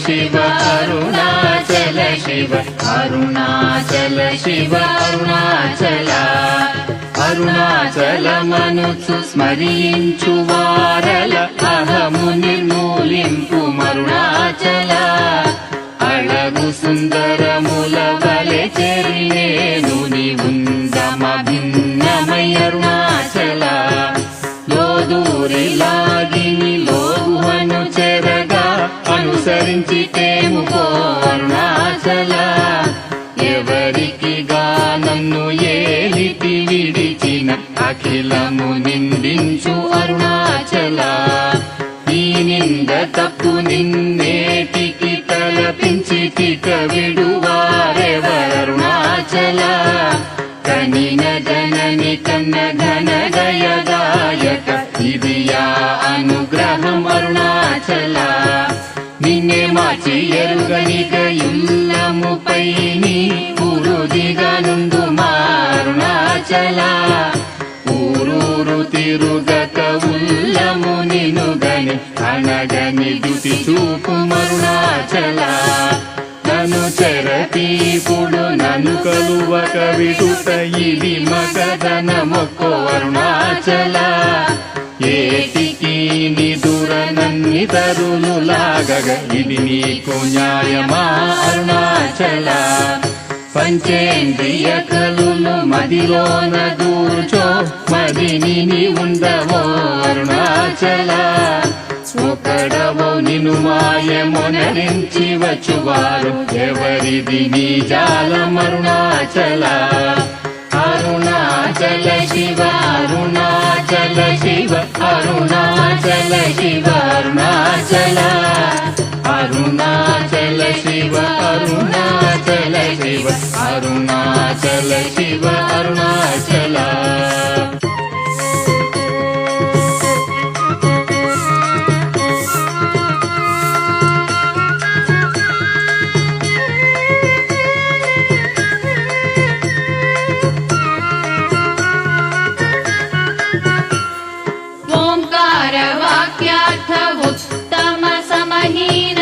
शिव अरुणाचल शिव अरुणाचल शिव अरुणाचल అరుణాచలమనుచు స్మరించు వారల అహము నిర్మూలింపు మరుణాచల అళగు సుందరముల వలె చెరినేను నివుందమ భిన్నమై అరుణాచల లోదూరి లాగిని లోగుహను చెరగా అనుసరించి తేముకో అరుణాచల ఎవరికి గానన్ను ఏలితి విడిచిన అఖిలము నిందించు అరుణాచల ఈ నింద తప్పు నిన్నేటికి తలపించి తిక విడువారెవరుణాచల కనిన జనని కన్న ఘన గయదాయక ఇది యా అనుగ్రహం అరుణాచల నిన్నే మాచి ఎరుగనిక ఇల్లముపై నీ పురుదిగనుందు మారుణాచల ఊరూరు తిరుగక ఉల్లము నినుగని అనగని దుతి చూపు మరుణాచల నన్ను చెరపీపుడు నన్ను కలువక విడుత ఇది మగధన మొక్కో అరుణాచల ఏటికి నిదురనన్ని తరులు లాగగ ఇది నీకు న్యాయమా అరుణాచల పంచేంద్రియ కలులు మదిలోన దూర్చో మదిని నీ ఉండవో అరుణాచల ఒకడవో నిను మాయమొనరించి వచ్చువారు ఎవరిది నీ జాలం అరుణాచల అరుణాచల శివ అరుణాచల శివ అరుణాచల శివ అరుణాచల అరుణాచల శివ అరుణాచల శివ అరుణాచల శివ అరుణాచల उत्तम समहीन